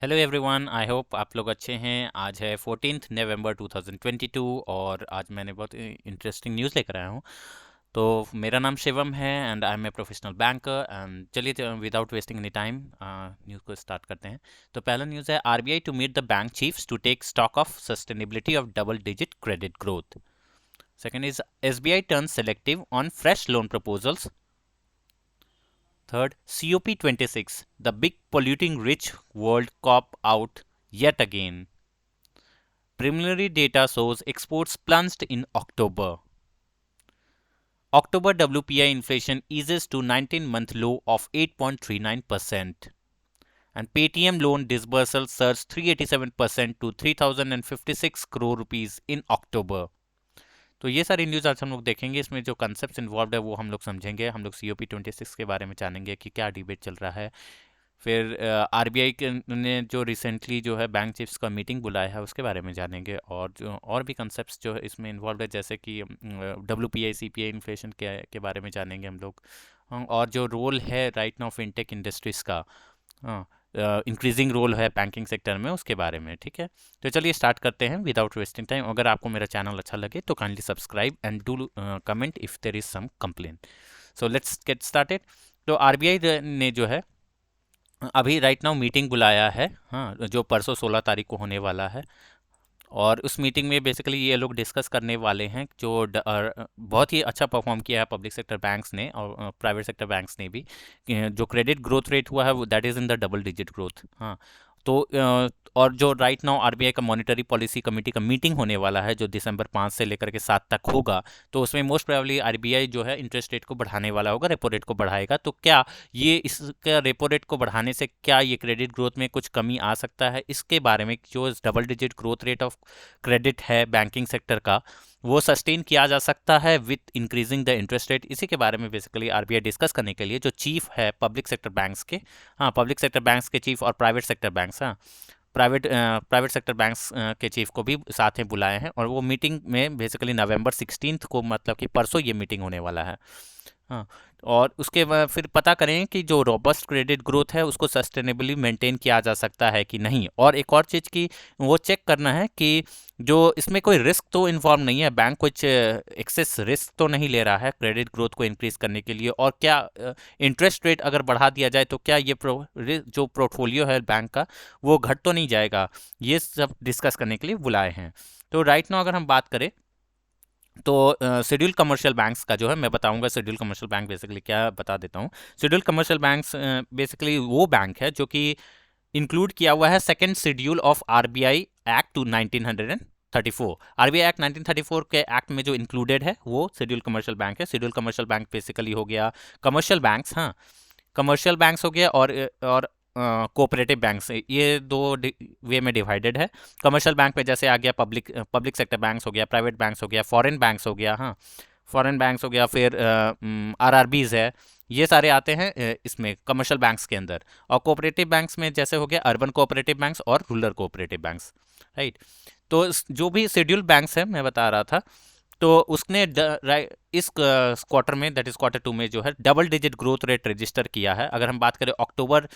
Hello everyone, I hope आप लोग अच्छे हैं। आज है 14 नवंबर 2022 और आज मैंने बहुत इंटरेस्टिंग न्यूज़ लेकर आया हूँ। तो मेरा नाम शिवम है and I am a professional banker. And चलिए without wasting any time news को स्टार्ट करते हैं। तो पहला न्यूज़ है RBI to meet the bank chiefs to take stock of sustainability of double digit credit growth. Second is SBI turn selective on fresh loan proposals. Third, COP26, the big polluting rich world cop out yet again. Preliminary data shows exports plunged in October. October WPI inflation eases to 19-month low of 8.39%. And Paytm loan disbursal surged 387% to 3,056 crore rupees in October. तो ये सारी news आज हम लोग देखेंगे। इसमें जो concept involve है वो हम लोग समझेंगे। हम लोग COP26 के बारे में जानेंगे कि क्या डिबेट चल रहा है। फिर आरबीआई ने जो रिसेंटली जो है बैंक चीफ्स का मीटिंग बुलाया है उसके बारे में जानेंगे। और जो और भी कंसेप्ट्स जो है इसमें इन्वॉल्व है, जैसे कि WPI CPI इन्फ्लेशन के बारे में जानेंगे हम लोग। और जो रोल है राइट नाउ फिनटेक इंडस्ट्रीज़ का, इंक्रीजिंग रोल है बैंकिंग सेक्टर में, उसके बारे में। ठीक है, तो चलिए स्टार्ट करते हैं विदाउट वेस्टिंग टाइम। अगर आपको मेरा चैनल अच्छा लगे तो kindly subscribe and do comment if there is some complain. So let's get started. तो आरबीआई ने जो है अभी राइट नाउ मीटिंग बुलाया है, हाँ, जो परसों 16 तारीख को होने वाला है। और उस मीटिंग में बेसिकली ये लोग डिस्कस करने वाले हैं जो बहुत ही अच्छा परफॉर्म किया है पब्लिक सेक्टर बैंक्स ने और प्राइवेट सेक्टर बैंक्स ने भी। जो क्रेडिट ग्रोथ रेट हुआ है that is in the double digit growth. हाँ, तो और जो राइट नाउ आरबीआई का मॉनेटरी पॉलिसी कमेटी का मीटिंग होने वाला है जो दिसंबर 5 से लेकर के 7 तक होगा, तो उसमें मोस्ट प्रोबेबली आरबीआई जो है इंटरेस्ट रेट को बढ़ाने वाला होगा, रेपो रेट को बढ़ाएगा। तो क्या ये इसका रेपो रेट को बढ़ाने से क्या ये क्रेडिट ग्रोथ में कुछ कमी आ सकता है, इसके बारे में जो double digit growth rate of credit है बैंकिंग सेक्टर का वो सस्टेन किया जा सकता है with increasing the interest rate, इसी के बारे में बेसिकली आरबीआई डिस्कस करने के लिए जो चीफ है पब्लिक सेक्टर बैंक्स के, हाँ, पब्लिक सेक्टर बैंक्स के चीफ और प्राइवेट सेक्टर बैंक्स, हाँ, प्राइवेट सेक्टर बैंक्स के चीफ को भी साथ में बुलाए हैं। और वो मीटिंग में बेसिकली नवंबर 16 को, मतलब कि परसों ये मीटिंग होने वाला है। हाँ, और उसके बाद फिर पता करें कि जो रोबस्ट क्रेडिट ग्रोथ है उसको सस्टेनेबली मेंटेन किया जा सकता है कि नहीं। और एक और चीज़ की वो चेक करना है कि जो इसमें कोई रिस्क तो इन्वॉल्व नहीं है, बैंक कुछ एक्सेस रिस्क तो नहीं ले रहा है क्रेडिट ग्रोथ को इंक्रीज करने के लिए। और क्या इंटरेस्ट रेट अगर बढ़ा दिया जाए तो क्या ये जो पोर्टफोलियो है बैंक का वो घट तो नहीं जाएगा। ये सब डिस्कस करने के लिए बुलाए हैं। तो राइट नाउ अगर हम बात करें तो शेड्यूल कमर्शियल बैंक्स का जो है मैं बताऊंगा। शेड्यूल कमर्शियल बैंक बेसिकली क्या, बता देता हूँ। शेड्यूल कमर्शियल बैंक्स बेसिकली वो बैंक है जो कि इंक्लूड किया हुआ है second schedule of RBI act to 1934। RBI act 1934 के एक्ट में जो इंक्लूडेड है वो शेड्यूल कमर्शियल बैंक है। शेड्यूल कमर्शियल बैंक बेसिकली हो गया कमर्शियल बैंक्स, हाँ, कमर्शियल बैंक्स हो गया और कोऑपरेटिव बैंक्स, ये दो वे में डिवाइडेड है। कमर्शियल बैंक में जैसे आ गया पब्लिक सेक्टर बैंक्स हो गया, प्राइवेट बैंक्स हो गया, फॉरेन बैंक्स हो गया, हाँ, फॉरेन बैंक्स हो गया, फिर आरआरबीज है, ये सारे आते हैं इसमें कमर्शियल बैंक्स के अंदर। और कोऑपरेटिव बैंक्स में जैसे हो गया अर्बन कोऑपरेटिव बैंक्स और रूरल कोऑपरेटिव बैंक्स, राइट। तो जो भी शेड्यूल बैंक्स है मैं बता रहा था, तो उसने इस क्वार्टर में, दैट इज Q2 में जो है double digit growth rate register किया है। अगर हम बात करें अक्टूबर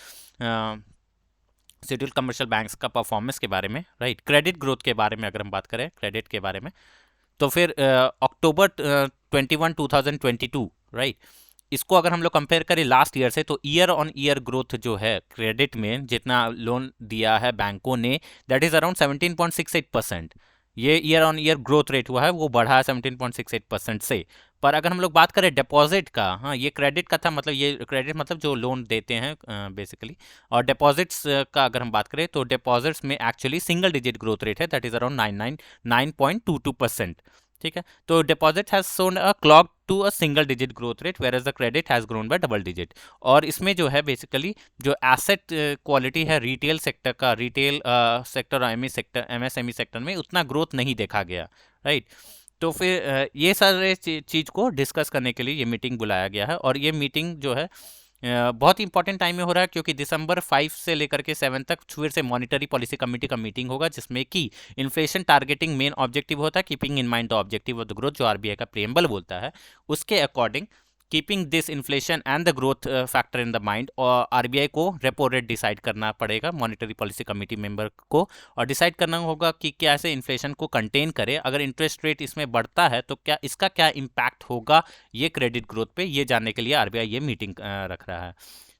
शेड्यूल कमर्शियल बैंक्स का परफॉर्मेंस के बारे में, राइट, क्रेडिट ग्रोथ के बारे में अगर हम बात करें क्रेडिट के बारे में, तो फिर अक्टूबर 2022, राइट, इसको अगर हम लोग कंपेयर करें लास्ट ईयर से, तो ईयर ऑन ईयर ग्रोथ जो है क्रेडिट में जितना लोन दिया है बैंकों ने, दैट इज अराउंड 17.68%। ये year on year growth rate हुआ है, वो बढ़ा है 17.68% से। पर अगर हम लोग बात करें डिपॉजिट का, हाँ, ये क्रेडिट का था, मतलब ये क्रेडिट मतलब जो लोन देते हैं बेसिकली। और डिपॉजिट्स का अगर हम बात करें तो डिपॉजिट्स में actually single digit growth rate है, दैट इज अराउंड 9.22%। ठीक है, तो deposit has shown a clock to a single digit growth rate whereas the credit has grown by double digit. और इसमें जो है बेसिकली जो एसेट क्वालिटी है रिटेल सेक्टर का, रिटेल सेक्टर और एमएसएमई सेक्टर में उतना ग्रोथ नहीं देखा गया, राइट। तो फिर ये सारे चीज़ को डिस्कस करने के लिए ये मीटिंग बुलाया गया है। और ये मीटिंग जो है बहुत ही इंपॉर्टेंट टाइम में हो रहा है क्योंकि दिसंबर 5 से लेकर के 7 तक फिर से मॉनिटरी पॉलिसी कमेटी का मीटिंग होगा, जिसमें कि इन्फ्लेशन टारगेटिंग मेन ऑब्जेक्टिव होता है, keeping in mind the objective of the growth, जो आरबीआई का प्रियम्बल बोलता है, उसके according keeping this inflation and the growth factor in the mind, और आरबीआई को रेपो रेट डिसाइड करना पड़ेगा मॉनेटरी पॉलिसी कमेटी मेंबर को, और डिसाइड करना होगा कि कैसे इन्फ्लेशन को कंटेन करे। अगर इंटरेस्ट रेट इसमें बढ़ता है तो क्या इसका क्या इम्पैक्ट होगा ये क्रेडिट ग्रोथ पे, ये जानने के लिए आरबीआई ये मीटिंग रख रहा है।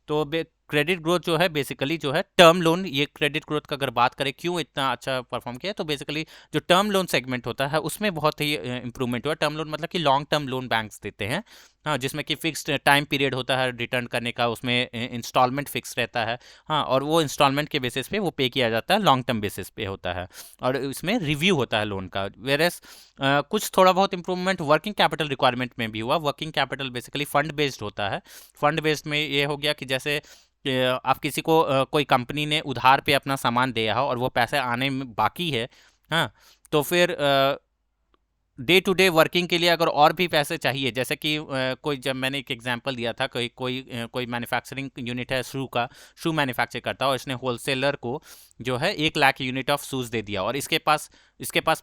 तो क्रेडिट ग्रोथ जो है बेसिकली जो है टर्म लोन, ये क्रेडिट ग्रोथ का अगर बात करें क्यों इतना अच्छा परफॉर्म किया, तो बेसिकली जो टर्म लोन सेगमेंट होता है उसमें बहुत ही इंप्रूवमेंट हुआ। टर्म लोन मतलब कि लॉन्ग टर्म लोन बैंक्स देते हैं, हाँ, जिसमें कि फिक्स्ड टाइम पीरियड होता है रिटर्न करने का, उसमें इंस्टॉलमेंट फिक्स रहता है, हाँ, और वो इंस्टॉलमेंट के बेसिस पे वो पे किया जाता है, लॉन्ग टर्म बेसिस पे होता है, और इसमें रिव्यू होता है लोन का। वेरएस कुछ थोड़ा बहुत इंप्रूवमेंट वर्किंग कैपिटल रिक्वायरमेंट में भी हुआ। Working capital basically fund based होता है। फंड बेस्ड में ये हो गया कि जैसे आप किसी को कोई कंपनी ने उधार पे अपना सामान दिया हो और वो पैसे आने में बाकी है, हाँ, तो फिर डे टू डे वर्किंग के लिए अगर और भी पैसे चाहिए, जैसे कि कोई, जब मैंने एक एग्जांपल दिया था, कोई मैन्युफैक्चरिंग यूनिट है शू का, शू मैन्युफैक्चर करता है, और इसने होलसेलर को जो है 1 लाख यूनिट ऑफ शूज़ दे दिया, और इसके पास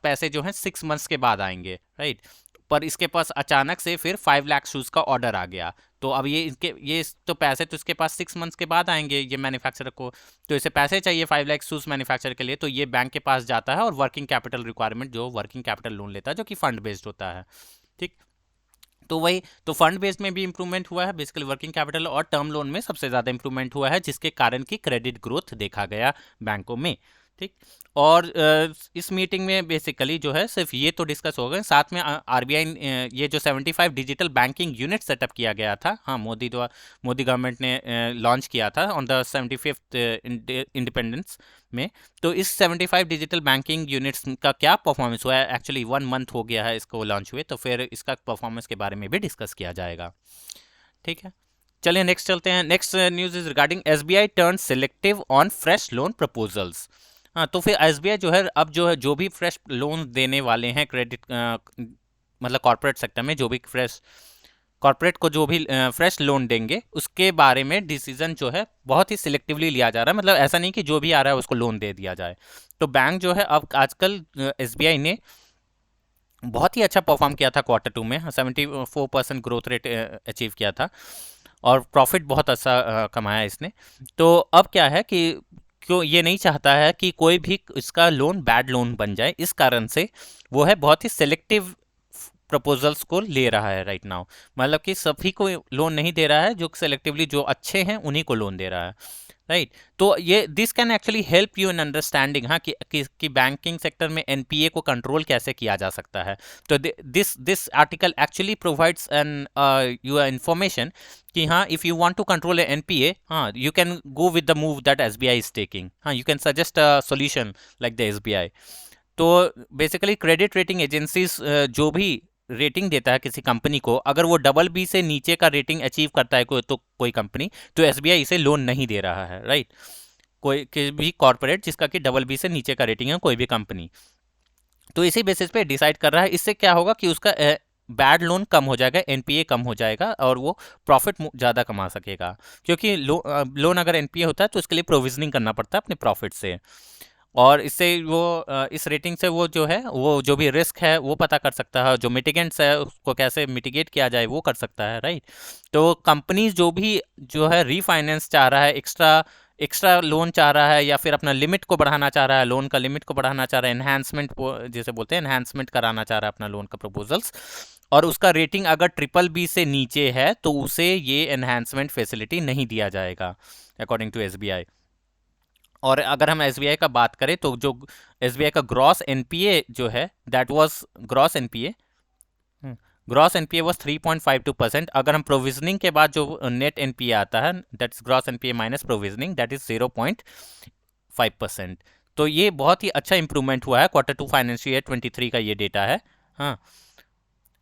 पैसे जो हैं 6 मंथ्स के बाद आएंगे, राइट। पर इसके पास अचानक से फिर 5 लाख शूज़ का ऑर्डर आ गया, तो अब ये तो पैसे तो इसके पास 6 मंथ्स के बाद आएंगे ये मैन्युफैक्चरर को, तो इसे पैसे चाहिए 5 लाख शूज़ मैन्युफैक्चर के लिए, तो ये बैंक के पास जाता है और वर्किंग कैपिटल रिक्वायरमेंट जो वर्किंग कैपिटल लोन लेता है, जो कि फंड बेस्ड होता है, ठीक। तो वही, तो फंड बेस्ड में भी इंप्रूवमेंट हुआ है बेसिकली वर्किंग कैपिटल, और टर्म लोन में सबसे ज़्यादा इंप्रूवमेंट हुआ है, जिसके कारण की क्रेडिट ग्रोथ देखा गया बैंकों में, ठीक। और इस मीटिंग में बेसिकली जो है सिर्फ ये तो डिस्कस हो गए, साथ में आरबीआई ये जो 75 डिजिटल बैंकिंग यूनिट सेटअप किया गया था, हाँ, मोदी गवर्नमेंट ने लॉन्च किया था ऑन द 75th इंडिपेंडेंस में। तो इस 75 डिजिटल बैंकिंग यूनिट्स का क्या परफॉर्मेंस हुआ है, एक्चुअली 1 मंथ हो गया है इसको लॉन्च हुए, तो फिर इसका परफॉर्मेंस के बारे में भी डिस्कस किया जाएगा, ठीक है। चलिए नेक्स्ट चलते हैं। Next news is regarding SBI turn selective on fresh loan proposals. हाँ, तो फिर एसबीआई जो है अब जो भी फ्रेश लोन देने वाले हैं क्रेडिट, मतलब कॉर्पोरेट सेक्टर में जो भी कॉर्पोरेट को जो भी फ्रेश लोन देंगे, उसके बारे में डिसीजन जो है बहुत ही सिलेक्टिवली लिया जा रहा है। मतलब ऐसा नहीं कि जो भी आ रहा है उसको लोन दे दिया जाए। तो बैंक जो है अब आजकल एसबीआई ने बहुत ही अच्छा परफॉर्म किया था Q2 में, 74% ग्रोथ रेट अचीव किया था, और प्रॉफिट बहुत अच्छा कमाया इसने। तो अब क्या है कि क्यों ये नहीं चाहता है कि कोई भी इसका लोन बैड लोन बन जाए, इस कारण से वो है बहुत ही सिलेक्टिव प्रपोजल्स को ले रहा है राइट नाउ। मतलब कि सभी को लोन नहीं दे रहा है, जो सेलेक्टिवली जो अच्छे हैं उन्हीं को लोन दे रहा है, राइट। तो ये this can actually help you in understanding, हाँ, कि बैंकिंग सेक्टर में एनपीए को कंट्रोल कैसे किया जा सकता है। तो this article actually provides an you information कि हाँ, if you want to control NPA, हाँ, you can go with the move that SBI is taking, हाँ, you can suggest a solution like the SBI. तो basically credit rating agencies जो भी rating देता है किसी कंपनी को, अगर वो BB से नीचे का रेटिंग अचीव करता है कोई कंपनी, तो एसबीआई इसे लोन नहीं दे रहा है, राइट। कोई भी कॉर्पोरेट जिसका कि BB से नीचे का रेटिंग है, कोई भी कंपनी, तो इसी बेसिस पे डिसाइड कर रहा है। इससे क्या होगा कि उसका बैड लोन कम हो जाएगा, एनपीए कम हो जाएगा, और वो प्रॉफिट ज़्यादा कमा सकेगा, क्योंकि लोन अगर एनपीए होता है तो उसके लिए प्रोविजनिंग करना पड़ता है अपने प्रॉफिट से, और इससे वो इस रेटिंग से वो जो है वो जो भी रिस्क है वो पता कर सकता है, जो मिटिगेंट्स है उसको कैसे मिटिगेट किया जाए वो कर सकता है, राइट। तो कंपनीज जो है रीफाइनेंस चाह रहा है, एक्स्ट्रा लोन चाह रहा है, या फिर अपना लिमिट को बढ़ाना चाह रहा है, लोन का लिमिट को बढ़ाना चाह रहा है, एनहांसमेंट जैसे बोलते हैं, एनहांसमेंट कराना चाह रहा है अपना लोन का प्रपोजल्स, और उसका रेटिंग अगर BBB से नीचे है तो उसे ये एनहांसमेंट फैसिलिटी नहीं दिया जाएगा अकॉर्डिंग टू एसबीआई। और अगर हम एसबीआई का बात करें तो जो एसबीआई का ग्रॉस एनपीए जो है, that was gross NPA was 3.52%। अगर हम प्रोविजनिंग के बाद जो नेट एनपीए आता है, that is gross NPA minus provisioning, that is 0.5%। तो ये बहुत ही अच्छा इंप्रूवमेंट हुआ है Q2 फाइनेंशियल ईयर 23 का ये डेटा है, हाँ,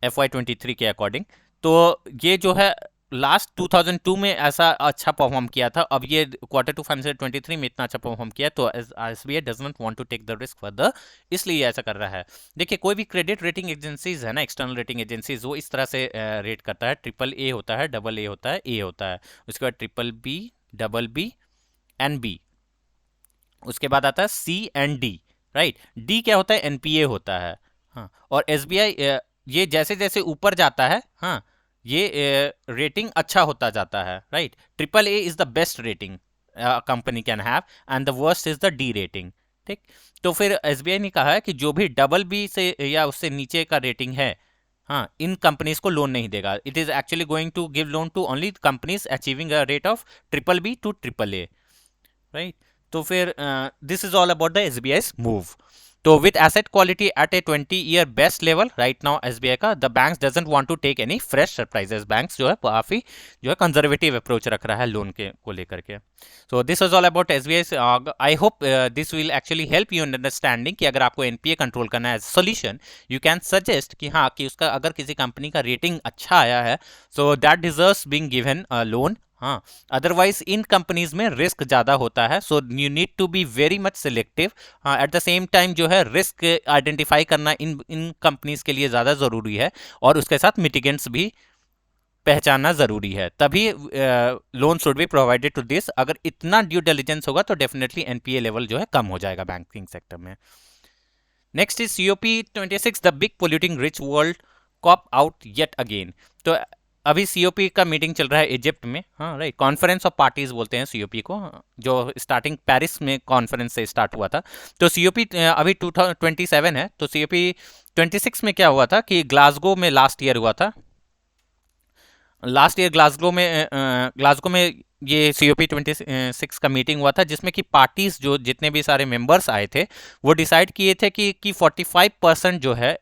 FY23 के अकॉर्डिंग। तो ये जो है लास्ट 2002 में ऐसा अच्छा परफॉर्म किया था, अब ये Q2 फाइनेंशियल 23 में इतना अच्छा परफॉर्म किया, तो SBI does not want to take the risk further, इसलिए ऐसा कर रहा है। देखिए, कोई भी क्रेडिट रेटिंग एजेंसीज है ना, एक्सटर्नल रेटिंग एजेंसीज, वो इस तरह से रेट करता है, AAA होता है, AA होता है, A होता है, उसके बाद BBB, BB एंड B, उसके बाद आता है C and D, right. D क्या होता है, एनपीए होता है, हाँ। और एसबीआई ये जैसे जैसे ऊपर जाता है, हाँ, ये रेटिंग अच्छा होता जाता है, right. Triple A is the best rating company can have and the worst is the D rating, ठीक। तो फिर एसबीआई ने कहा है कि जो भी डबल बी से या उससे नीचे का रेटिंग है, हाँ, इन कंपनीज को लोन नहीं देगा। It is actually going to give loan to only companies achieving a rate of triple B to triple A, right. तो फिर this is all about the SBI's move. तो with asset quality at a 20 year best level right now SBI का, the banks doesn't want to take any fresh surprises. Banks जो है काफी जो है conservative approach रख रहा है लोन के को लेकर के। सो this was all about SBI. I hope this will actually help you in understanding कि अगर आपको एनपीए कंट्रोल करना है सोल्यूशन, यू कैन सजेस्ट कि हाँ, कि उसका अगर किसी कंपनी का रेटिंग अच्छा आया है, so that deserves being given a loan. हाँ, अदरवाइज इन कंपनीज में रिस्क ज्यादा होता है, so you need to be very much selective. हाँ, एट द सेम टाइम जो है रिस्क आइडेंटिफाई करना इन कंपनीज के लिए ज्यादा जरूरी है, और उसके साथ मिटिगेंट्स भी पहचानना जरूरी है, तभी loan should be provided to this. अगर इतना ड्यू डिलिजेंस होगा तो डेफिनेटली एनपीए लेवल जो है कम हो जाएगा बैंकिंग सेक्टर में। Next is COP26, the big polluting rich world cop out yet again. तो अभी COP का मीटिंग चल रहा है इजिप्ट में, हाँ राइट, कॉन्फ्रेंस ऑफ पार्टीज बोलते हैं COP को, जो स्टार्टिंग पेरिस में कॉन्फ्रेंस से स्टार्ट हुआ था। तो COP अभी 2027 है, तो COP26 में क्या हुआ था कि ग्लासगो में लास्ट ईयर हुआ था। लास्ट ईयर ग्लासगो में ये COP26 का मीटिंग हुआ था, जिसमें कि पार्टीज जो जितने भी सारे मेंबर्स आए थे वो डिसाइड किए थे कि 45% जो है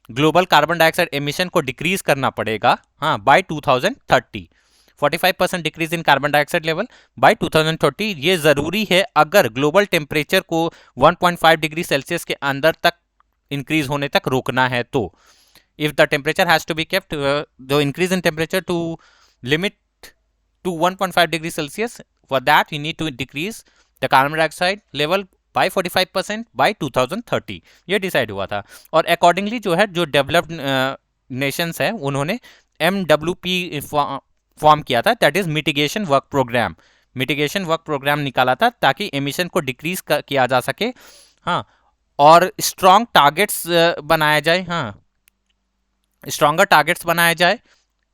ग्लोबल कार्बन डाइऑक्साइड एमिशन को डिक्रीज करना पड़ेगा, हाँ, by 2030। 45% decrease in carbon dioxide level by 2030। ये जरूरी है अगर ग्लोबल टेम्परेचर को 1.5 डिग्री सेल्सियस के अंदर तक इंक्रीज होने तक रोकना है। तो if the temperature has to be kept, the increase in temperature to limit to 1.5 degrees Celsius, for that you need to decrease the carbon dioxide level by 45% by 2030। ये decide हुआ था, और अकॉर्डिंगली जो है जो डेवलप्ड नेशंस है उन्होंने MWP form किया था, that is mitigation work programme. Mitigation work programme निकाला था ताकि एमिशन को डिक्रीज किया जा सके, हाँ, और स्ट्रॉन्ग टारगेट्स बनाया जाए, हाँ, स्ट्रॉन्गर टारगेट्स बनाया जाए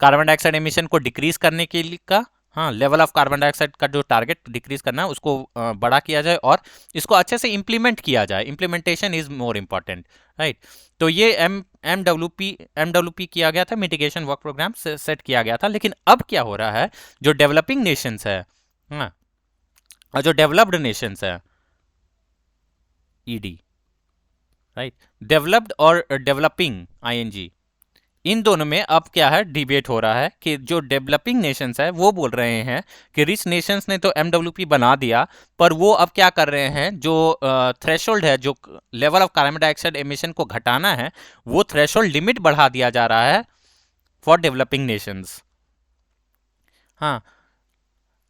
कार्बन डाइऑक्साइड एमिशन को डिक्रीज करने के लिए का, हाँ, लेवल ऑफ कार्बन डाइऑक्साइड का जो टारगेट डिक्रीज करना है उसको बड़ा किया जाए, और इसको अच्छे से इंप्लीमेंट किया जाए। Implementation is more important, right. तो ये MWP किया गया था, मिटिगेशन वर्क प्रोग्राम सेट किया गया था। लेकिन अब क्या हो रहा है, जो डेवलपिंग नेशंस है, हाँ, और जो डेवलप्ड नेशंस है, ED, राइट, डेवलप्ड और डेवलपिंग ING, इन दोनों में अब क्या है, डिबेट हो रहा है कि जो डेवलपिंग नेशंस है वो बोल रहे हैं कि रिच नेशंस ने तो MWP बना दिया, पर वो अब क्या कर रहे हैं, जो थ्रेशोल्ड है, जो level of carbon dioxide emission को घटाना है, वो थ्रेशोल्ड लिमिट बढ़ा दिया जा रहा है फॉर डेवलपिंग नेशंस, हाँ।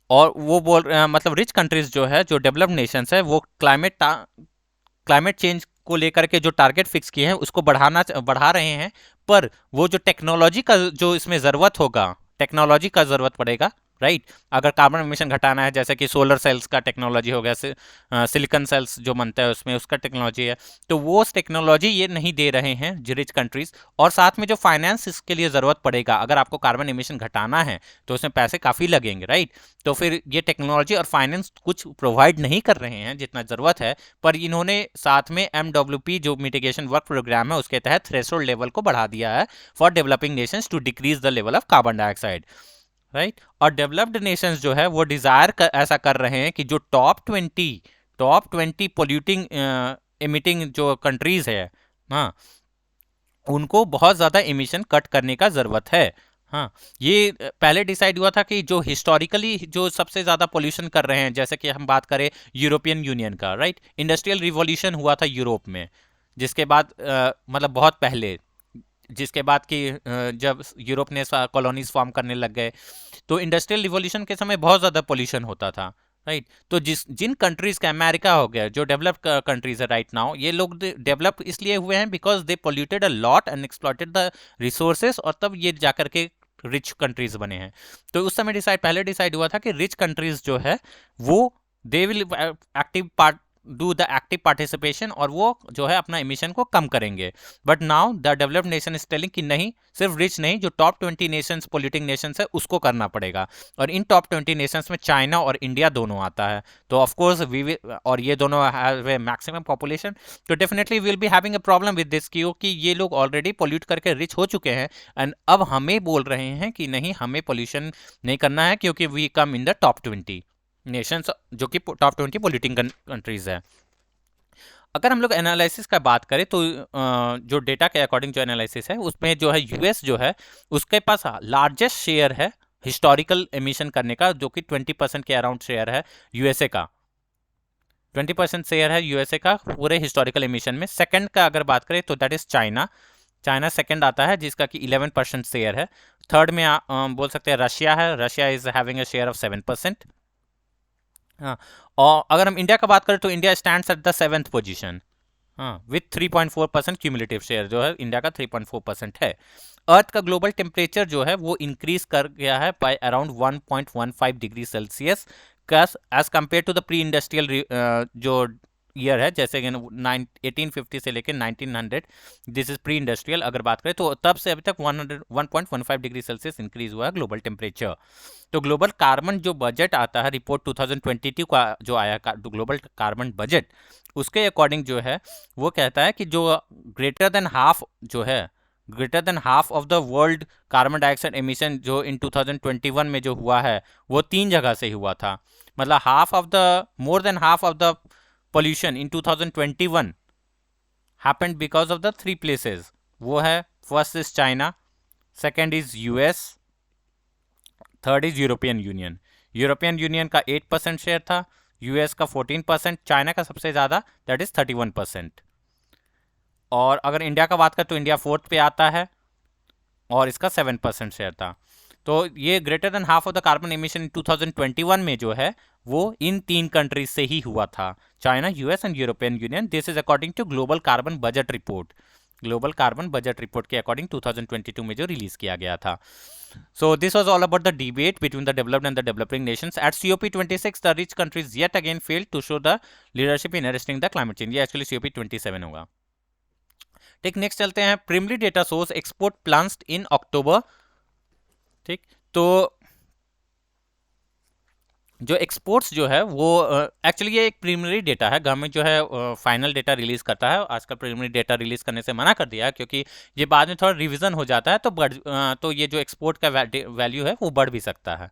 और वो मतलब रिच कंट्रीज जो है, जो डेवलप्ड नेशंस है, वो क्लाइमेट चेंज को लेकर के जो टारगेट फिक्स किए हैं उसको बढ़ा रहे हैं, पर वो जो टेक्नोलॉजी का जो इसमें ज़रूरत होगा, टेक्नोलॉजी का ज़रूरत पड़ेगा, राइट। अगर कार्बन एमिशन घटाना है, जैसे कि सोलर सेल्स का टेक्नोलॉजी हो गया, सिलिकॉन सेल्स जो बनता है उसमें उसका टेक्नोलॉजी है, तो वो टेक्नोलॉजी ये नहीं दे रहे हैं रिच कंट्रीज। और साथ में जो फाइनेंस इसके लिए ज़रूरत पड़ेगा, अगर आपको कार्बन एमिशन घटाना है तो उसमें पैसे काफ़ी लगेंगे, राइट। तो फिर ये टेक्नोलॉजी और फाइनेंस कुछ प्रोवाइड नहीं कर रहे हैं जितना ज़रूरत है, पर इन्होंने साथ में MWP जो मिटिगेशन वर्क प्रोग्राम है उसके तहत थ्रेशोल्ड लेवल को बढ़ा दिया है for developing nations to decrease the level of carbon dioxide, right. और डेवलप्ड नेशंस जो है वो डिजायर ऐसा कर रहे हैं कि जो टॉप 20 पोल्यूटिंग एमिटिंग जो कंट्रीज है, हाँ, उनको बहुत ज़्यादा एमिशन कट करने का ज़रूरत है, हाँ। ये पहले डिसाइड हुआ था कि जो हिस्टोरिकली जो सबसे ज़्यादा पोल्यूशन कर रहे हैं, जैसे कि हम बात करें यूरोपियन यूनियन का, राइट, इंडस्ट्रियल रिवॉल्यूशन हुआ था यूरोप में, जिसके बाद मतलब बहुत पहले, जिसके बाद कि जब यूरोप ने कॉलोनीज फॉर्म करने लग गए, तो इंडस्ट्रियल रिवॉल्यूशन के समय बहुत ज़्यादा पोल्यूशन होता था, राइट। तो जिन कंट्रीज का, अमेरिका हो गया, जो डेवलप कंट्रीज है राइट नाउ, ये लोग डेवलप इसलिए हुए हैं because they polluted a lot and exploited the resources, और तब ये जाकर के रिच कंट्रीज बने हैं। तो उस समय पहले डिसाइड हुआ था कि रिच कंट्रीज जो है वो they will active do the active participation और वो जो है अपना एमिशन को कम करेंगे। But now the developed nation is telling कि नहीं, सिर्फ रिच नहीं, जो टॉप 20 नेशंस पोल्यूटिंग नेशंस है उसको करना पड़ेगा। और इन टॉप 20 नेशंस में चाइना और इंडिया दोनों आता है। तो ऑफकोर्स वी विल, और ये दोनों हैव ए मैक्सिमम पॉपुलेशन, तो definitely will be having a problem with this, क्योंकि ये लोग ऑलरेडी पोल्यूट करके रिच हो चुके हैं एंड अब हमें बोल रहे हैं कि नहीं, हमें पोल्यूशन नहीं करना है क्योंकि we come in the top 20 nations, जो कि टॉप 20 पोल्यूटिंग कंट्रीज है। अगर हम लोग एनालिसिस का बात करें तो जो डेटा के अकॉर्डिंग जो एनालिसिस है उसमें जो है यूएस जो है उसके पास लार्जेस्ट शेयर है हिस्टोरिकल एमिशन करने का, जो कि 20% के अराउंड शेयर है यूएसए का। 20% शेयर है यूएसए का पूरे हिस्टोरिकल एमिशन में। सेकंड का अगर बात करें तो that is China. China second आता है जिसका कि 11% शेयर है। थर्ड में बोल सकते हैं रशिया है। Russia is having a share of 7%। हाँ, और अगर हम इंडिया का बात करें तो India stands at the 7th position, हाँ, विथ 3.4% क्यूमुलेटिव शेयर जो है इंडिया का 3.4% है। अर्थ का ग्लोबल टेम्परेचर जो है वो इंक्रीज कर गया है by around 1.15 degree Celsius as compare to the pre industrial जो ईयर है, जैसे कि 1850 से लेकर 1900, दिस इज प्री इंडस्ट्रियल अगर बात करें तो तब से अभी तक 1.15 डिग्री सेल्सियस इंक्रीज हुआ है ग्लोबल टेम्परेचर। तो ग्लोबल कार्बन जो बजट आता है, रिपोर्ट 2022 का जो आया ग्लोबल कार्बन बजट, उसके अकॉर्डिंग जो है वो कहता है कि जो ग्रेटर देन हाफ जो है, greater than half of the world carbon dioxide emission जो इन 2021 में जो हुआ है वो 3 जगह से हुआ था। मतलब half of the, more than half of the pollution in 2021 happened because of the 3 places। वो है first is China, second is US, third is European union. European union का 8% शेयर था, यूएस का 14%, चाइना का सबसे ज़्यादा दैट इज 31%। और अगर इंडिया का बात करें तो इंडिया 4th पे आता है और इसका 7% शेयर था। तो ये greater than half of the carbon emission in 2021 में जो है वो इन 3 कंट्रीज से ही हुआ था, China, US and European Union. This is according to global carbon budget report. Global carbon budget report के अकॉर्डिंग 2022 में जो रिलीज किया गया था। So this was all about the debate between the developed and the developing nations. At COP26, the rich countries yet again failed to show the leadership in arresting the climate change. ये actually COP27 होगा। ठीक, next चलते हैं। Primary data source export plans in October. ठीक, तो जो exports जो है वो एक्चुअली ये एक प्रीलिमिनरी डेटा है। गवर्नमेंट जो है फाइनल डेटा रिलीज करता है। आजकल प्रीलिमिनरी डेटा रिलीज करने से मना कर दिया है क्योंकि ये बाद में थोड़ा रिवीजन हो जाता है, तो ये जो एक्सपोर्ट का वैल्यू है वो बढ़ भी सकता है।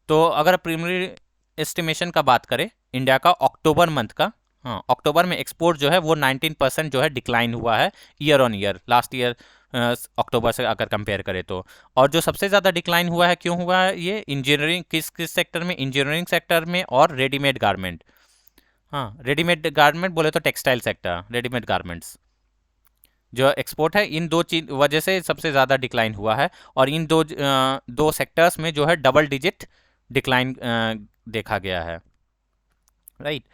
तो अगर प्रीलिमिनरी एस्टिमेशन का बात करें इंडिया का अक्टूबर मंथ का, हाँ, अक्टूबर में एक्सपोर्ट जो है वो 19% जो है डिक्लाइन हुआ है year on year, last year October से अगर कंपेयर करें तो। और जो सबसे ज़्यादा डिक्लाइन हुआ है, क्यों हुआ है ये? इंजीनियरिंग, किस किस सेक्टर में? इंजीनियरिंग सेक्टर में और रेडीमेड गारमेंट। हाँ, रेडीमेड गारमेंट बोले तो टेक्सटाइल सेक्टर, रेडीमेड गारमेंट्स जो एक्सपोर्ट है, इन दो चीज वजह से सबसे ज़्यादा डिक्लाइन हुआ है। और इन दो सेक्टर्स में जो है डबल डिजिट डिक्लाइन देखा गया है, राइट।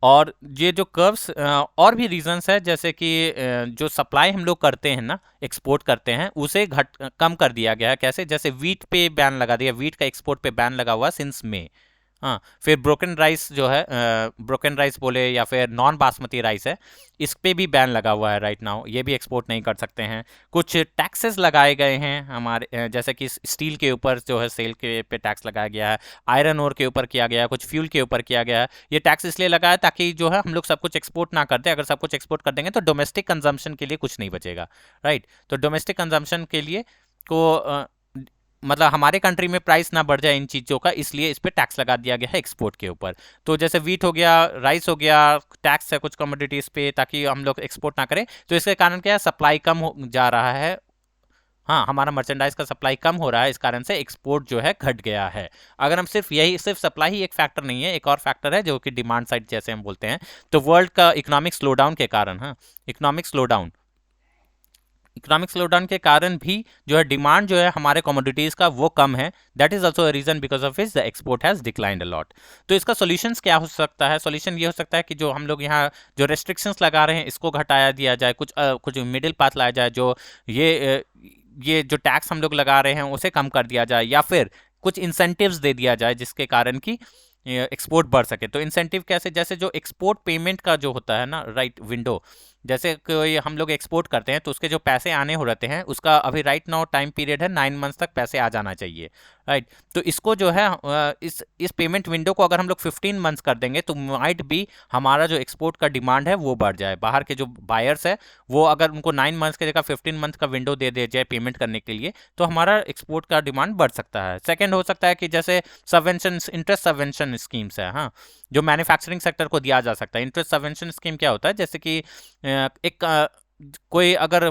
और ये जो कर्व्स और भी रीजंस है, जैसे कि जो सप्लाई हम लोग करते हैं ना, एक्सपोर्ट करते हैं, उसे कम कर दिया गया है। कैसे? जैसे वीट पे बैन लगा दिया, वीट का एक्सपोर्ट पे बैन लगा हुआ सिंस में। हाँ, फिर ब्रोकन राइस जो है, ब्रोकन राइस बोले या फिर नॉन बासमती राइस है, इस पे भी बैन लगा हुआ है राइट नाउ, ये भी एक्सपोर्ट नहीं कर सकते हैं। कुछ टैक्सेस लगाए गए हैं हमारे, जैसे कि स्टील के ऊपर जो है सेल के पे टैक्स लगाया गया है, आयरन ओर के ऊपर किया गया है, कुछ फ्यूल के ऊपर किया गया है। ये टैक्स इसलिए लगा है ताकि जो है हम लोग सब कुछ एक्सपोर्ट ना करते। अगर सब कुछ एक्सपोर्ट कर देंगे तो डोमेस्टिक कंजम्पशन के लिए कुछ नहीं बचेगा, राइट। तो डोमेस्टिक कंजम्पशन के लिए को मतलब हमारे कंट्री में प्राइस ना बढ़ जाए इन चीज़ों का, इसलिए इस पर टैक्स लगा दिया गया है एक्सपोर्ट के ऊपर। तो जैसे वीट हो गया, राइस हो गया, टैक्स है कुछ कमोडिटीज़ पे ताकि हम लोग एक्सपोर्ट ना करें। तो इसके कारण क्या है, सप्लाई कम हो जा रहा है। हाँ, हमारा मर्चेंडाइज का सप्लाई कम हो रहा है, इस कारण से एक्सपोर्ट जो है घट गया है। अगर हम सिर्फ सप्लाई ही एक फैक्टर नहीं है, एक और फैक्टर है जो कि डिमांड साइड जैसे हम बोलते हैं। तो वर्ल्ड का इकोनॉमिक स्लोडाउन के कारण, हाँ, इकोनॉमिक स्लोडाउन के कारण भी जो है डिमांड जो है हमारे कमोडिटीज़ का वो कम है। That is also a reason because of which the export has declined a lot. तो इसका सॉल्यूशंस क्या हो सकता है? सॉल्यूशन ये हो सकता है कि जो हम लोग यहाँ जो रेस्ट्रिक्शंस लगा रहे हैं इसको घटाया दिया जाए, कुछ मिडिल पाथ लाया जाए, जो ये जो टैक्स हम लोग लगा रहे हैं उसे कम कर दिया जाए, या फिर कुछ इंसेंटिव्स दे दिया जाए जिसके कारण कि एक्सपोर्ट बढ़ सके। तो इंसेंटिव कैसे, जैसे जो एक्सपोर्ट पेमेंट का जो होता है ना राइट विंडो, जैसे कोई हम लोग एक्सपोर्ट करते हैं तो उसके जो पैसे आने हो रहते हैं उसका अभी राइट नाउ टाइम पीरियड है 9 मंथ्स तक पैसे आ जाना चाहिए, राइट। तो इसको जो है इस पेमेंट विंडो को अगर हम लोग 15 मंथ्स कर देंगे तो माइट भी हमारा जो एक्सपोर्ट का डिमांड है वो बढ़ जाए। बाहर के जो बायर्स है वो अगर उनको 9 मंथ्स की जगह 15 मंथ का विंडो दे दिया जाए पेमेंट करने के लिए तो हमारा एक्सपोर्ट का डिमांड बढ़ सकता है। सेकेंड हो सकता है कि जैसे सबवेंशन, इंटरेस्ट सबवेंशन स्कीम्स है, हाँ, जो मैन्युफैक्चरिंग सेक्टर को दिया जा सकता है। इंटरेस्ट सबवेंशन स्कीम क्या होता है, जैसे कि एक कोई अगर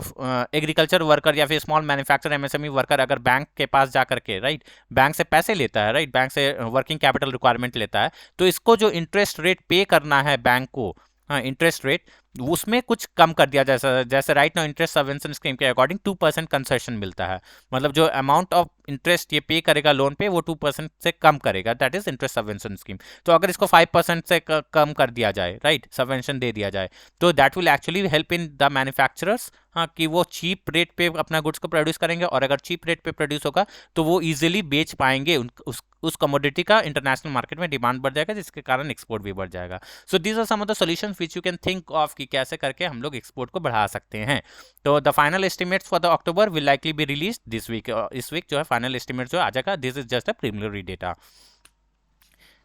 एग्रीकल्चर वर्कर या फिर स्मॉल मैन्युफैक्चर एमएसएमई वर्कर अगर बैंक के पास जा करके राइट बैंक से पैसे लेता है, राइट बैंक से वर्किंग कैपिटल रिक्वायरमेंट लेता है, तो इसको जो इंटरेस्ट रेट पे करना है बैंक को, हाँ इंटरेस्ट रेट, उसमें कुछ कम कर दिया, जैसे जैसे right now interest subvention scheme के अकॉर्डिंग 2% कंसेशन मिलता है। मतलब जो अमाउंट ऑफ इंटरेस्ट ये पे करेगा लोन पे वो 2% से कम करेगा, that is interest subvention scheme. तो अगर इसको 5% से कम कर दिया जाए, राइट सबवेंशन दे दिया जाए, तो that will actually help in the manufacturers, हाँ, कि वो चीप रेट पे अपना गुड्स को प्रोड्यूस करेंगे, और अगर चीप रेट पे प्रोड्यूस होगा तो वो इजीली बेच पाएंगे, उस कमोडिटी का इंटरनेशनल मार्केट में डिमांड बढ़ जाएगा, जिसके कारण एक्सपोर्ट भी बढ़ जाएगा। So these are some of the solutions which you can think of कि कैसे करके हम लोग एक्सपोर्ट को बढ़ा सकते हैं। तो the final estimates for the October will likely be release this week. इस वीक जो है फाइनल एस्टिमेट जो आ जाएगा। This is just a preliminary data.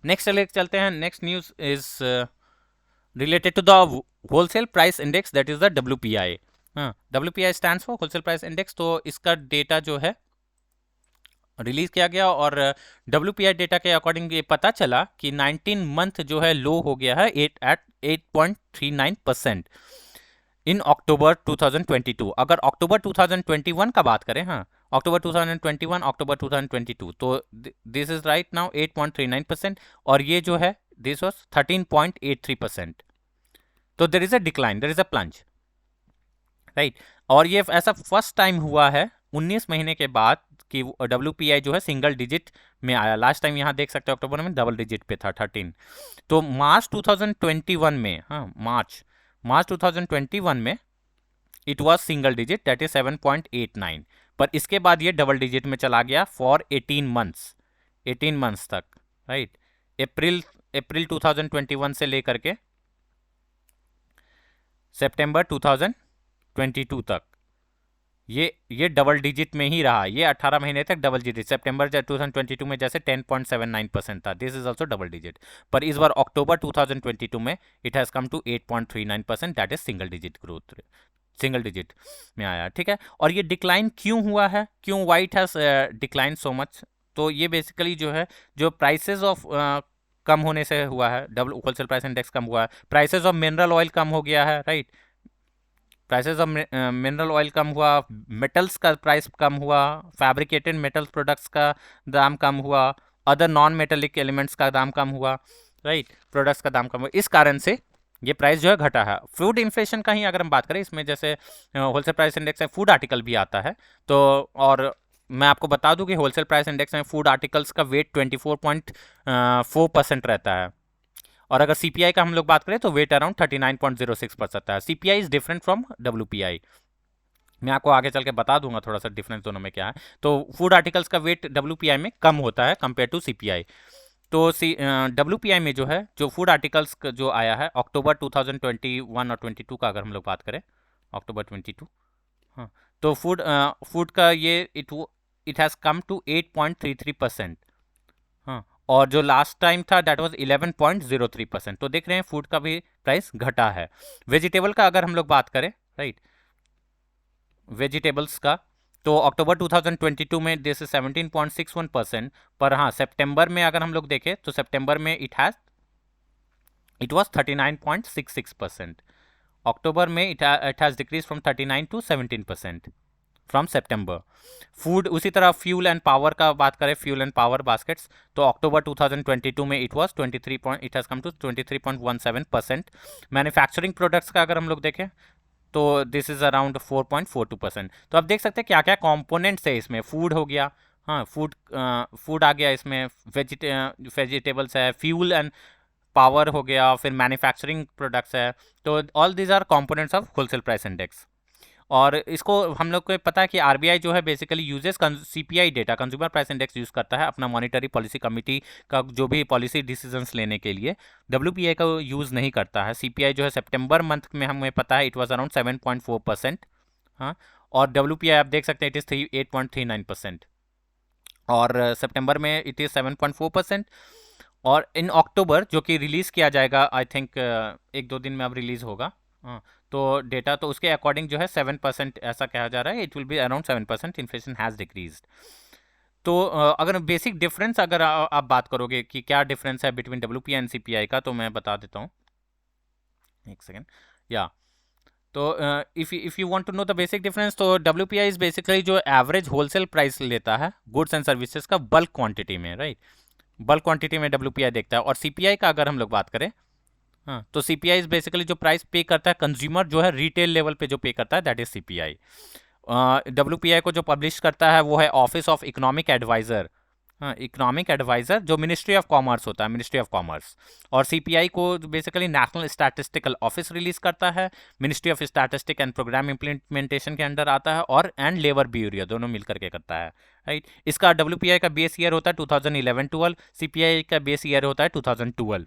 Next चलते हैं। Next news is related to the wholesale price index, that is the WPI। हाँ, WPI stands for wholesale price index। तो इसका डेटा जो है रिलीज किया गया, और WPI डेटा के अकॉर्डिंग ये पता चला कि 19 मंथ जो है लो हो गया है 8.39% इन अक्टूबर 2022। अगर अक्टूबर 2021 का बात करें, हाँ अक्टूबर 2021 अक्टूबर 2022, तो दिस इज राइट नाउ 8.39%, और ये जो है दिस वाज 13.83%। तो there is a decline, there is a plunge, right. और ये ऐसा फर्स्ट टाइम हुआ है 19 महीने के बाद कि WPI जो है सिंगल डिजिट में आया। लास्ट टाइम यहाँ देख सकते हो अक्टूबर में डबल डिजिट पे था 13। तो मार्च 2021 में, हाँ मार्च 2021 में it was single digit, that is 7.89। पर इसके बाद ये डबल डिजिट में चला गया फॉर 18 मंथ्स तक, राइट। अप्रैल 2021 से लेकर के सितंबर 2022 तक ये डबल डिजिट में ही रहा। ये 18 महीने तक डबल डिजिट, सितंबर 2022 में जैसे 10.79% था, this is also double digit. पर इस बार अक्टूबर 2022 में it has come to 8.39%, that is single digit growth, single digit में आया, ठीक है। और ये डिक्लाइन क्यों हुआ है, क्यों why it has decline so much? तो ये बेसिकली जो है जो प्राइसेस ऑफ कम होने से हुआ है, डबल होलसेल प्राइस इंडेक्स कम हुआ है, प्राइसेस ऑफ मिनरल ऑयल कम हो गया है, right. Prices of mineral oil कम हुआ, मेटल्स का प्राइस कम हुआ, फैब्रिकेटेड मेटल्स प्रोडक्ट्स का दाम कम हुआ, अदर नॉन मेटेलिक एलिमेंट्स का दाम कम हुआ, राइट, प्रोडक्ट्स का दाम कम हुआ। इस कारण से ये प्राइस जो है घटा है। फूड इन्फ्लेशन का ही अगर हम बात करें, इसमें जैसे होलसेल प्राइस इंडेक्स है, फूड आर्टिकल भी आता है। तो और मैं आपको बता दूं कि होलसेल प्राइस इंडेक्स में फूड आर्टिकल्स का वेट 24.4% रहता है, और अगर सीपीआई का हम लोग बात करें तो वेट अराउंड 39.06% है। CPI is different from WPI। मैं आपको आगे चल के बता दूंगा थोड़ा सा डिफरेंस दोनों में क्या है। तो फूड आर्टिकल्स का वेट WPI में कम होता है कंपेयर टू CPI। तो WPI में जो है जो फूड आर्टिकल्स जो आया है अक्टूबर 2021 और 22 का अगर हम लोग बात करें, अक्टूबर 22, हाँ, तो फूड का ये इट हैज़ कम टू 8.33%, हाँ, और जो लास्ट टाइम था दैट वाज 11.03%। तो देख रहे हैं फूड का भी प्राइस घटा है। वेजिटेबल का अगर हम लोग बात करें, राइट, वेजिटेबल्स का, तो अक्टूबर 2022 में दिस 17.61%, पर हाँ सितंबर में अगर हम लोग देखें तो सितंबर में इट वाज 39.66%। अक्टूबर में it has decrease from 39 to 17% from September. Food उसी तरह फ्यूल एंड पावर का बात करें, फ्यूल एंड पावर बास्केट्स, तो अक्टूबर 2022 में it has come to 23.17%। Manufacturing products का अगर हम लोग देखें तो दिस इज अराउंड 4.42%। तो आप देख सकते हैं क्या क्या कंपोनेंट्स है इसमें। फूड हो गया, हाँ फूड आ गया इसमें, वेजिटेबल्स है, फ्यूल एंड पावर हो गया, फिर मैन्युफैक्चरिंग प्रोडक्ट्स है। तो all these are components of wholesale price index. और इसको हम लोग को पता है कि आरबीआई जो है basically uses CPI data, consumer price index use करता है अपना मॉनिटरी पॉलिसी कमिटी का जो भी पॉलिसी डिसीजंस लेने के लिए। डब्ल्यूपीआई का यूज नहीं करता है। सीपीआई जो है सितंबर मंथ में हमें पता है इट वाज अराउंड 7.4%। हाँ, और डब्ल्यूपीआई आप देख सकते हैं इट इज 8.39%, और सितंबर में इट इज 7.4%। और इन अक्टूबर जो कि रिलीज किया जाएगा, आई थिंक एक दो दिन में अब रिलीज होगा। हाँ, तो डेटा तो उसके अकॉर्डिंग जो है 7% ऐसा कहा जा रहा है, it will be around 7%, inflation has decrease. तो अगर बेसिक डिफरेंस अगर आप बात करोगे कि क्या डिफरेंस है बिटवीन डब्ल्यूपीआई एंड सीपीआई का, तो मैं बता देता हूँ, एक सेकेंड। या तो if you want to know the basic difference, तो डब्ल्यूपीआई इज बेसिकली जो एवरेज होलसेल प्राइस लेता है गुड्स एंड सर्विसेज का बल्क क्वांटिटी में, राइट। बल्क क्वांटिटी में डब्ल्यूपीआई देखता है। और सीपीआई का अगर हम लोग बात करें, हाँ, तो सीपीआई इज बेसिकली जो प्राइस पे करता है कंज्यूमर जो है रिटेल लेवल पे जो पे करता है, दैट इज सीपीआई। डब्ल्यूपीआई को जो पब्लिश करता है वो है ऑफिस ऑफ इकोनॉमिक एडवाइजर। हाँ, इकोनॉमिक एडवाइजर जो मिनिस्ट्री ऑफ कॉमर्स होता है, मिनिस्ट्री ऑफ कॉमर्स। और सीपीआई को basically national statistical office release करता है, ministry of statistic and programme implementation के अंडर आता है, और एंड लेबर ब्यूरो दोनों मिलकर के करता है, राइट। इसका डब्ल्यूपीआई का बेस ईयर होता है 2011-12, सीपीआई का बेस ईयर होता है 2012।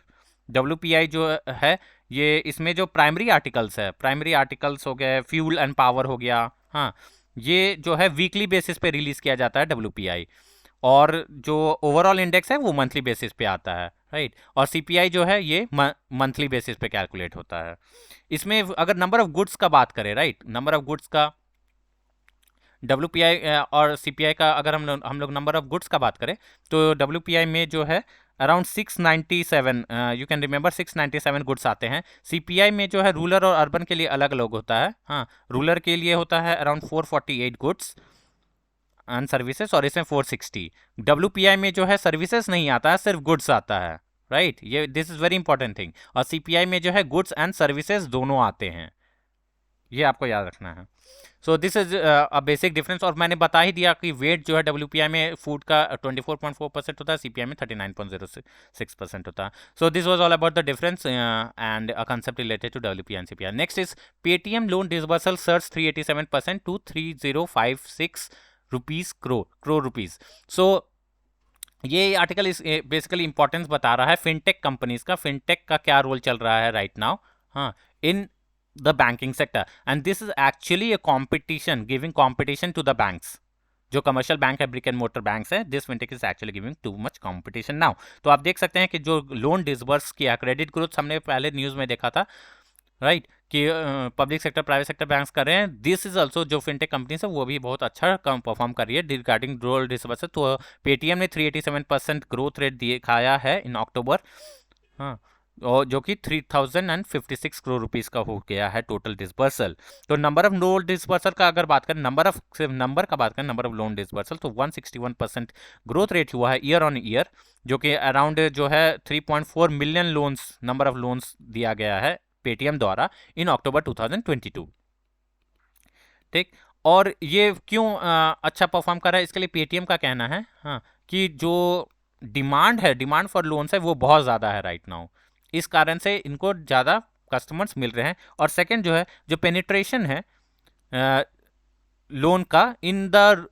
डब्ल्यूपीआई जो है ये इसमें जो प्राइमरी आर्टिकल्स है, प्राइमरी आर्टिकल्स हो गए, फ्यूल एंड पावर हो गया, हाँ, ये जो है वीकली बेसिस पे रिलीज किया जाता है डब्ल्यूपीआई। और जो ओवरऑल इंडेक्स है वो मंथली बेसिस पे आता है, राइट। और सीपीआई जो है ये मंथली बेसिस पे कैलकुलेट होता है। इसमें अगर नंबर ऑफ गुड्स का बात करें, राइट, नंबर ऑफ गुड्स का डब्ल्यूपीआई और सीपीआई का अगर हम लोग नंबर ऑफ गुड्स का बात करें, तो डब्ल्यूपीआई में जो है around 697, you can remember 697 goods आते हैं। सीपीआई में जो है रूरल और अर्बन के लिए अलग अलग होता है। हाँ, रूरल के लिए होता है अराउंड 448 गुड्स एंड सर्विसेज, और इसमें 460। डब्ल्यूपीआई में जो है सर्विसेज नहीं आता है, सिर्फ गुड्स आता है, राइट। ये this is very important thing. और सीपीआई में जो है गुड्स एंड सर्विसेज दोनों आते हैं, ये आपको याद रखना है। So this is a basic difference. और मैंने बता ही दिया कि वेट जो है डब्ल्यूपीआई में फूड का 24.4% होता है, सीपीआई में 39.06% होता है। So this was all about the difference and a concept related to WPI and CPI. Next is Paytm loan disbursal surge 387% to 3056 rupees crore rupees. सो ये आर्टिकल इस बेसिकली इंपॉर्टेंस बता रहा है फिनटेक कंपनीज का, फिनटेक का क्या रोल चल रहा है राइट नाउ, हाँ, इन the banking sector, and this is actually a competition, giving competition to the banks। जो कमर्शियल बैंक है, ब्रिक एंड मोटर बैंक्स है, this fintech is actually giving too much competition now. तो आप देख सकते हैं कि जो लोन डिसबर्स किया, क्रेडिट ग्रोथ हमने पहले न्यूज में देखा था, राइट, कि public sector private sector banks कर रहे हैं। दिस इज ऑल्सो जो फिनटेक कंपनीज है वो भी बहुत अच्छा परफॉर्म कर रही है रिगार्डिंग लोन डिसबर्स। तो पेटीएम ने 387% ग्रोथ रेट दिखाया है इन अक्टूबर, हाँ, और जो कि 3056 करोड़ रुपीस का हो गया है टोटल डिसबर्सल। तो नंबर ऑफ लोन डिसबर्सल का अगर बात करें, नंबर का बात करें, नंबर ऑफ लोन डिसबर्सल, तो 161% ग्रोथ रेट हुआ है ईयर ऑन ईयर, जो कि अराउंड जो है 3.4 million loans, number of loans दिया गया है पेटीएम द्वारा इन अक्टूबर 2022, ठीक। और ये क्यों अच्छा परफॉर्म कर रहा है, इसके लिए पेटीएम का कहना है, हाँ, कि जो डिमांड फॉर लोन्स है वो बहुत ज़्यादा है राइट नाउ, इस कारण से इनको ज़्यादा कस्टमर्स मिल रहे हैं। और सेकंड जो है, जो पेनिट्रेशन है लोन का इन द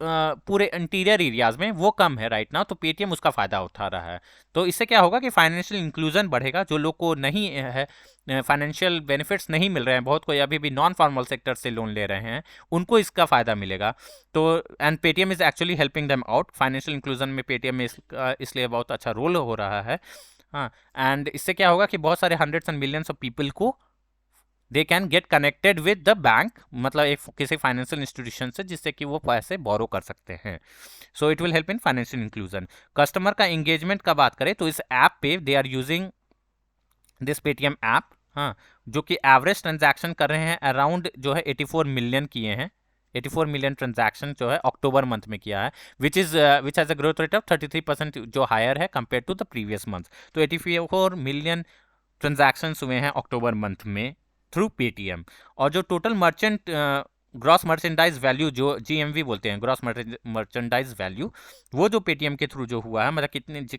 पूरे इंटीरियर एरियाज में वो कम है राइट नाउ, तो पेटीएम उसका फ़ायदा उठा रहा है। तो इससे क्या होगा कि फाइनेंशियल इंक्लूजन बढ़ेगा, जो लोग को नहीं है फाइनेंशियल बेनिफिट्स नहीं मिल रहे हैं, बहुत कोई अभी भी नॉन फॉर्मल सेक्टर से लोन ले रहे हैं, उनको इसका फ़ायदा मिलेगा। तो and Paytm is actually helping them out, financial inclusion में पेटीएम में इसलिए बहुत अच्छा रोल हो रहा है, हाँ। एंड इससे क्या होगा कि बहुत सारे hundreds and millions of people को they can get connected with the bank, मतलब एक किसी फाइनेंशियल इंस्टीट्यूशन से, जिससे कि वो पैसे बोरो कर सकते हैं। So it will help in financial inclusion. Customer का एंगेजमेंट का बात करें, तो इस ऐप पे they are using this Paytm app, हाँ, जो कि एवरेज ट्रांजैक्शन कर रहे हैं अराउंड जो है 84 मिलियन किए हैं, 84 मिलियन ट्रांजैक्शन जो है अक्टूबर मंथ में किया है, which has a growth rate of 33%, जो हायर है compare to the previous month. तो 84 मिलियन ट्रांजैक्शन हुए हैं अक्टूबर मंथ में थ्रू पेटीएम। और जो total merchant gross merchandise value, जो जीएमवी बोलते हैं, ग्रॉस मर्चेंडाइज वैल्यू, वो जो पेटीएम के थ्रू जो हुआ है, मतलब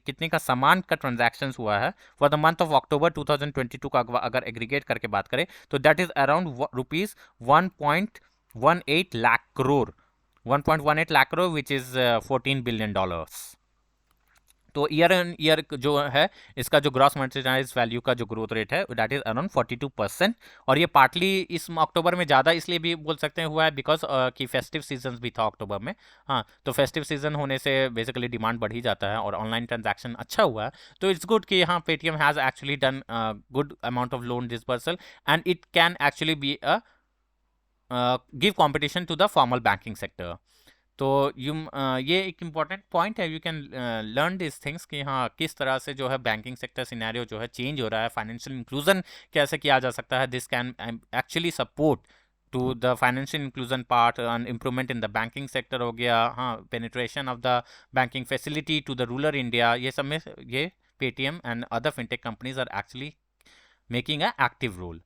कितने का सामान का ट्रांजैक्शंस हुआ है for the month of October 2022 का अगर एग्रीगेट करके बात करें, तो that is around rupees 1.3 18 lakh crore, 1.18 lakh crore, which is $14 billion. तो ईयर ऑन ईयर जो है इसका जो ग्रॉस मर्चेंडाइज वैल्यू का जो ग्रोथ रेट है दैट इज अराउंड 42%। और ये पार्टली इस अक्टूबर में ज़्यादा इसलिए भी बोल सकते हैं हुआ है बिकॉज कि फेस्टिव सीजन भी था अक्टूबर में। हाँ, तो फेस्टिव सीजन होने से बेसिकली डिमांड बढ़ ही जाता है और ऑनलाइन ट्रांजैक्शन अच्छा हुआ है। तो इट्स गुड कि हाँ, Paytm has actually done good amount of loan disbursal and it can actually be a give competition to the formal banking sector. तो ये एक इम्पॉर्टेंट पॉइंट है, you can learn this things कि हाँ किस तरह से जो है बैंकिंग सेक्टर सिनेरियो जो है चेंज हो रहा है, फाइनेंशियल इंक्लूजन कैसे किया जा सकता है। This can actually support to the financial inclusion part and improvement in the banking sector हो गया, हाँ, penetration of the banking facility to the rural India, ये सब में ये Paytm and other fintech companies are actually making a active role.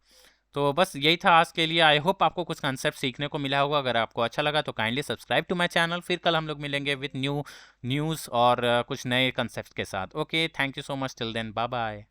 तो बस यही था आज के लिए। आई होप आपको कुछ कंसेप्ट सीखने को मिला होगा। अगर आपको अच्छा लगा तो kindly subscribe to my channel. फिर कल हम लोग मिलेंगे विथ न्यू न्यूज़ और कुछ नए कंसेप्ट के साथ। Okay, thank you so much, till then, bye bye.